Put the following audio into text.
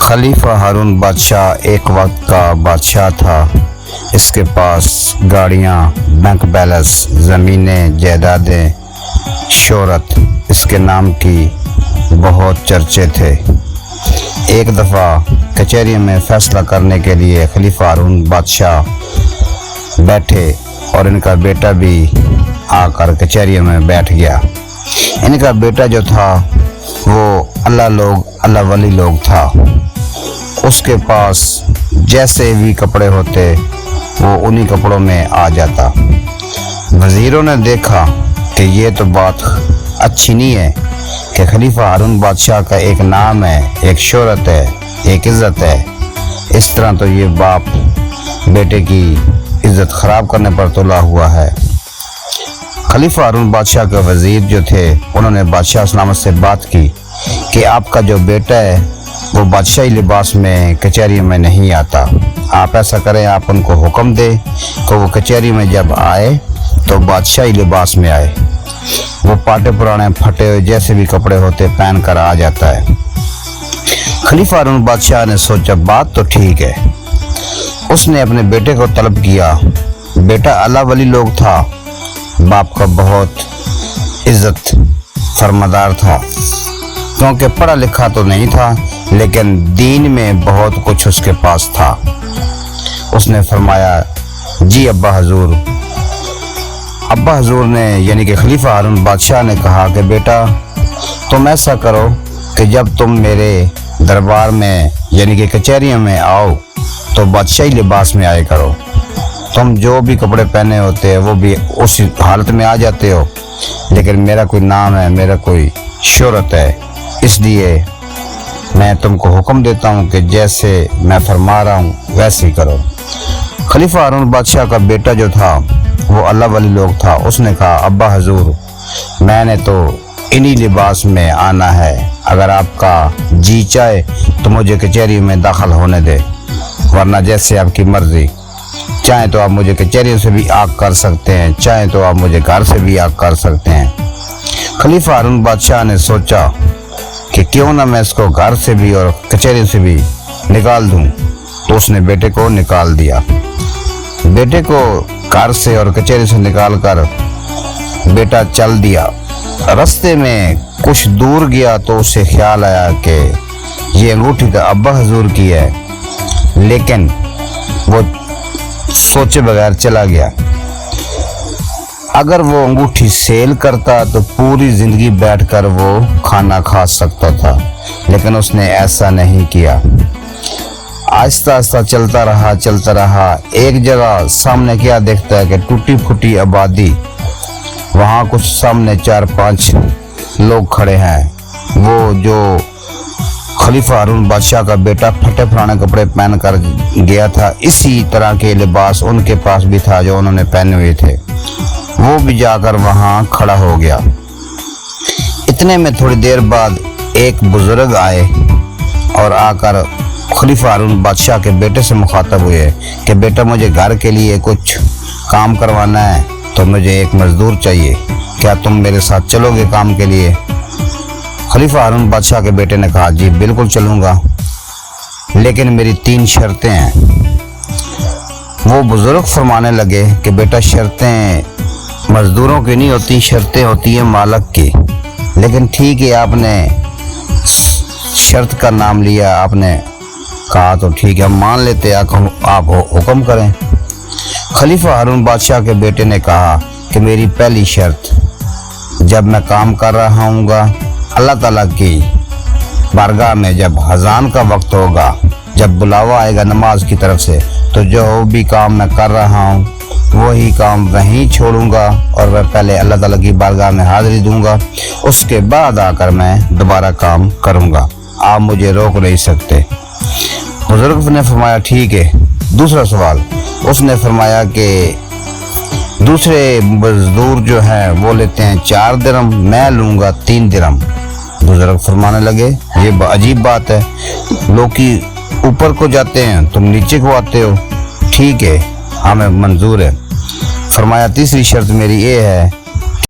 खलीफा हारून बादशाह एक वक्त का बादशाह था। इसके पास गाड़ियाँ, बैंक बैलेंस, ज़मीनें, जायदादें, शोहरत इसके नाम की बहुत चर्चे थे। एक दफ़ा कचहरी में फ़ैसला करने के लिए खलीफा हारून बादशाह बैठे और इनका बेटा भी आकर कचहरी में बैठ गया। इनका बेटा जो था वो अल्लाह वली लोग था। उसके पास जैसे भी कपड़े होते वो उन्हीं कपड़ों में आ जाता। वज़ीरों ने देखा कि ये तो बात अच्छी नहीं है कि खलीफा हारून बादशाह का एक नाम है, एक शोहरत है, एक इज़्ज़त है। इस तरह तो ये बाप बेटे की इज़्ज़त ख़राब करने पर तुला हुआ है। खलीफा हारून बादशाह के वज़ीर जो थे उन्होंने बादशाह सलामत से बात की कि आपका जो बेटा है वो बादशाही लिबास में कचहरी में नहीं आता। आप ऐसा करें, आप उनको हुक्म दे कि वो कचहरी में जब आए तो बादशाही लिबास में आए। वो पाटे पुराने फटे हुए जैसे भी कपड़े होते पहन कर आ जाता है। खलीफा हारून बादशाह ने सोचा बात तो ठीक है। उसने अपने बेटे को तलब किया। बेटा अल्लाह वली लोग था, बाप का बहुत इज्जत फरमादार था, क्योंकि पढ़ा लिखा तो नहीं था लेकिन दीन में बहुत कुछ उसके पास था। उसने फरमाया जी अब्बा हजूर। अब्बा हजूर ने यानी कि खलीफा हारून बादशाह ने कहा कि बेटा तुम ऐसा करो कि जब तुम मेरे दरबार में यानी कि कचहरियों में आओ तो बादशाही लिबास में आए करो। तुम जो भी कपड़े पहने होते हैं वो भी उस हालत में आ जाते हो, लेकिन मेरा कोई नाम है, मेरा कोई शोहरत है, इसलिए मैं तुमको हुक्म देता हूँ कि जैसे मैं फरमा रहा हूँ वैसे ही करो। खलीफा हारून बादशाह का बेटा जो था वो अल्लाह वली लोग था। उसने कहा अब्बा हजूर मैंने तो इन्हीं लिबास में आना है, अगर आपका जी चाहे तो मुझे कचहरी में दाखिल होने दे, वरना जैसे आपकी मर्जी। चाहे तो आप मुझे कचहरी से भी आग कर सकते हैं, चाहे तो आप मुझे घर से भी आग कर सकते हैं। खलीफा हारून बादशाह ने सोचा कि क्यों ना मैं इसको घर से भी और कचहरी से भी निकाल दूं, तो उसने बेटे को निकाल दिया। बेटे को घर से और कचहरी से निकाल कर बेटा चल दिया। रास्ते में कुछ दूर गया तो उसे ख्याल आया कि ये अंगूठी तो अब्बा हजूर की है, लेकिन वो सोचे बगैर चला गया। अगर वो अंगूठी सेल करता तो पूरी ज़िंदगी बैठकर वो खाना खा सकता था, लेकिन उसने ऐसा नहीं किया। आहिस्ता आहिस्ता चलता रहा। एक जगह सामने क्या देखता है कि टूटी फूटी आबादी, वहाँ कुछ सामने 4-5 लोग खड़े हैं। वो जो खलीफा हारून बादशाह का बेटा फटे पुराने कपड़े पहन कर गया था, इसी तरह के लिबास उनके पास भी था जो उन्होंने पहने हुए थे। वो भी जाकर वहाँ खड़ा हो गया। इतने में थोड़ी देर बाद एक बुजुर्ग आए और आकर खलीफा हारून बादशाह के बेटे से मुखातब हुए कि बेटा मुझे घर के लिए कुछ काम करवाना है, तो मुझे एक मजदूर चाहिए, क्या तुम मेरे साथ चलोगे काम के लिए? खलीफा हारून बादशाह के बेटे ने कहा जी बिल्कुल चलूँगा, लेकिन मेरी 3 शर्तें हैं। वो बुजुर्ग फरमाने लगे कि बेटा शर्तें मजदूरों की नहीं होती, शर्तें होती हैं मालिक की। लेकिन ठीक है, आपने शर्त का नाम लिया, आपने कहा तो ठीक है, मान लेते हैं, आप हुक्म करें। खलीफा हारून बादशाह के बेटे ने कहा कि मेरी पहली शर्त, जब मैं काम कर रहा हूँगा अल्लाह ताला की बारगाह में, जब अज़ान का वक्त होगा, जब बुलावा आएगा नमाज की तरफ से, तो जो भी काम मैं कर रहा हूँ वही काम वहीं छोड़ूंगा और मैं पहले अल्लाह ताला की बारगाह में हाज़िरी दूंगा, उसके बाद आकर मैं दोबारा काम करूंगा, आप मुझे रोक नहीं सकते। बुजुर्ग ने फरमाया ठीक है। दूसरा सवाल, उसने फरमाया कि दूसरे मजदूर जो हैं वो लेते हैं 4 दिरहम, मैं लूँगा 3 दिरहम। बुजुर्ग फरमाने लगे ये अजीब बात है, लोग की ऊपर को जाते हैं तुम नीचे को आते हो। ठीक है, हमें मंजूर है। फरमाया तीसरी शर्त मेरी ये है